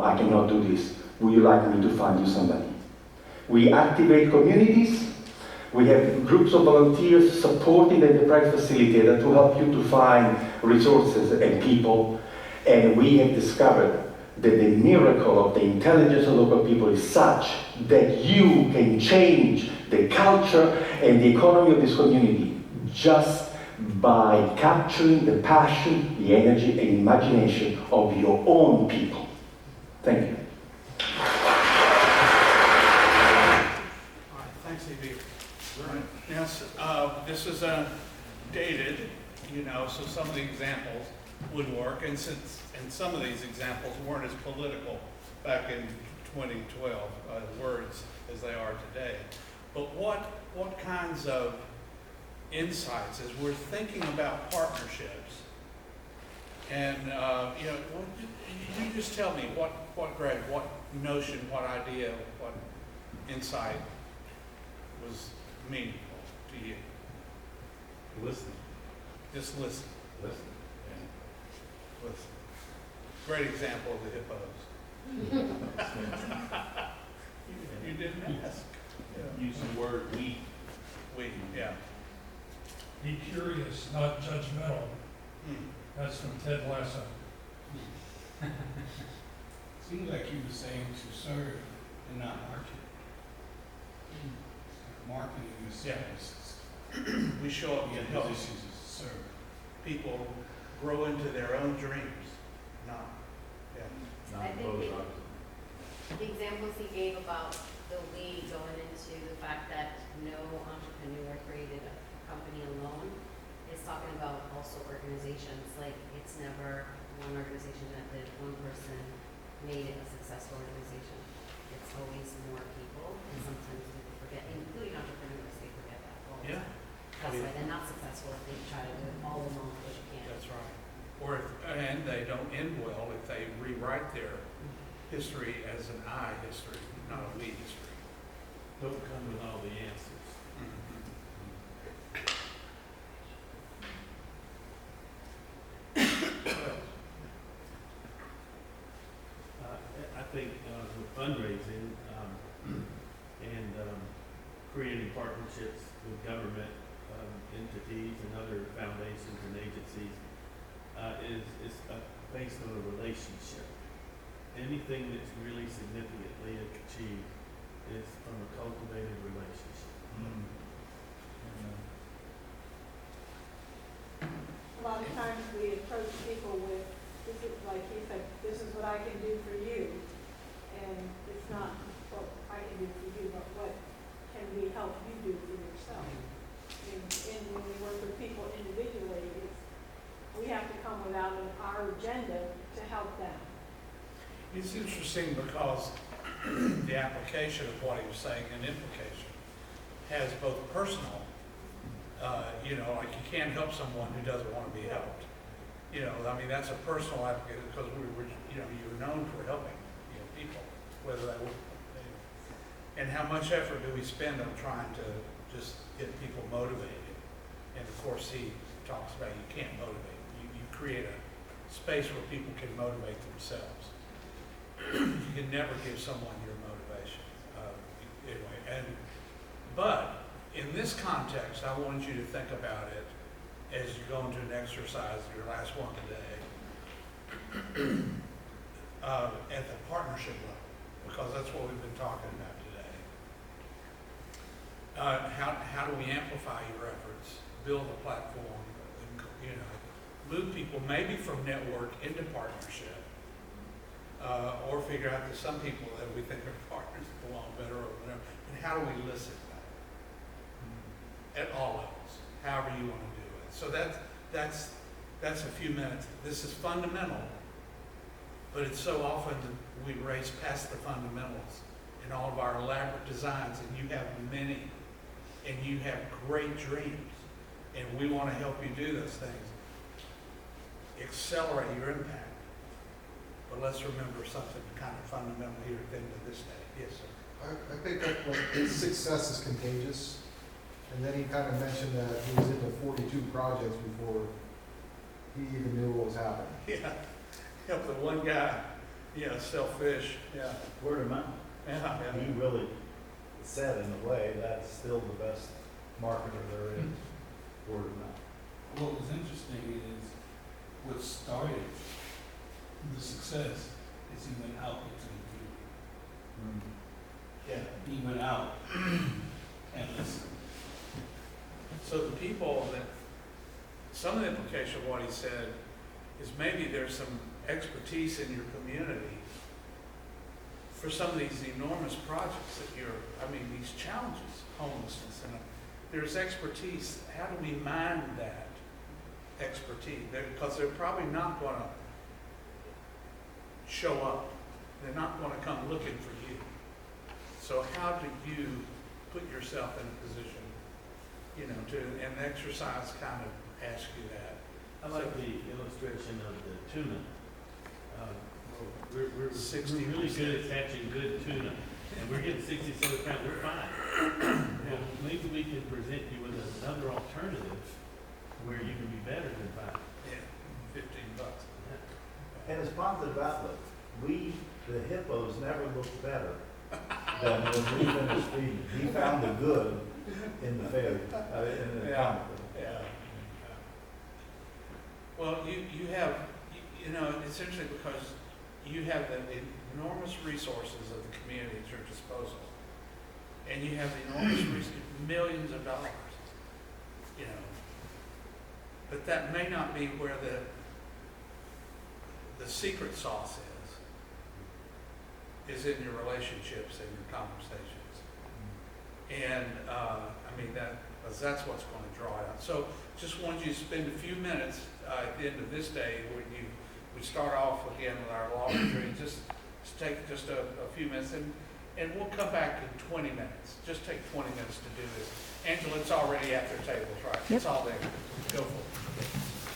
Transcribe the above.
I cannot do this. Would you like me to find you somebody? We activate communities. We have groups of volunteers supporting the enterprise facilitator to help you to find resources and people. And we have discovered that the miracle of the intelligence of local people is such that you can change the culture and the economy of this community just by capturing the passion, the energy, and imagination of your own people. Thank you. All right, thanks, E.B. Yes, this is dated, so some of the examples would work, and some of these examples weren't as political back in 2012 words as they are today. But what kinds of insights as we're thinking about partnerships? And you just tell me Greg, what notion, what idea, what insight was meaningful to you? Listen. Just listen. Listen. Yeah. Listen. Great example of the hippos. you didn't ask. Use the word we. We, yeah. Be curious, not judgmental. That's from Ted Lasso. Seems like you were saying to serve and not market. Marketing is services. We show up to help Positions is serve. people grow into their own dreams, not, I think the examples he gave about the we going into the fact that no entrepreneur created a company alone is talking about also organizations. Like, it's never one organization that did, one person made it a successful organization. It's always more people, and sometimes people forget, including entrepreneurs, they forget that all the time. That's why they're not successful if they try to do it all alone, which you can't. That's right. And they don't end well if they rewrite their history as an I history, not a we history. Don't come with all the answers. I think with fundraising and creating partnerships with government entities and other foundations and agencies is based on a relationship. Anything that's really significantly achieved is from a cultivated relationship. A lot of times we approach people with, this is like you said, this is what I can do for you. And it's not what I can do for you, but what can we help you do for yourself. And when we work with people individually, we have to come without our agenda to help them. It's interesting because the application of what he was saying and implication has both personal, like you can't help someone who doesn't want to be helped. That's a personal application because you're known for helping, people, whether they would. And how much effort do we spend on trying to just get people motivated? And of course, he talks about you can't motivate. You create a space where people can motivate themselves. You can never give someone your motivation. But in this context, I want you to think about it as you go into an exercise, your last one today, at the partnership level, because that's what we've been talking about today. How do we amplify your efforts, build a platform, move people maybe from network into partnership, or figure out that some people that we think are partners belong better or whatever. And how do we elicit that at all levels, however you want to do it? So that's a few minutes. This is fundamental, but it's so often that we race past the fundamentals in all of our elaborate designs, and you have many, and you have great dreams, and we want to help you do those things. Accelerate your impact. But let's remember something kind of fundamental here at the end of this day. Yes, sir. I think that success is contagious. And then he kind of mentioned that he was into 42 projects before he even knew what was happening. Yeah. Help the one guy Yeah, selfish, yeah, Word of mouth. yeah, yeah. He really said in a way that's still the best marketer there is. Word of mouth. What was interesting is what started the success is he went out into the community. Yeah. He went out and listened. So the people that, some of the implication of what he said is maybe there's some expertise in your community for some of these enormous projects that these challenges, homelessness, and there's expertise. How do we mine that expertise? Because they're probably not going to show up. They're not going to come looking for you. So how do you put yourself in a position, and exercise kind of asks you that. I like the illustration of the tuna. We're 60%. really good at catching good tuna, and we're getting 67 pounds, we're fine. Well, maybe we can present you with another alternative where you can be better than 5. Yeah, $15. And his positive outlook. The hippos never looked better than when we finished feeding. He found the good in the failure, in the Yeah. conflict. Yeah. Well, you have, it's interesting because you have the enormous resources of the community at your disposal. And you have the enormous millions of dollars, But that may not be where the secret sauce is in your relationships and your conversations. And, that's what's going to draw it out. So just wanted you to spend a few minutes at the end of this day when we start off again with our law retreat, just take just a few minutes and we'll come back in 20 minutes. Just take 20 minutes to do this. Angela, it's already at their tables, right? Yep. It's all there. Go for it.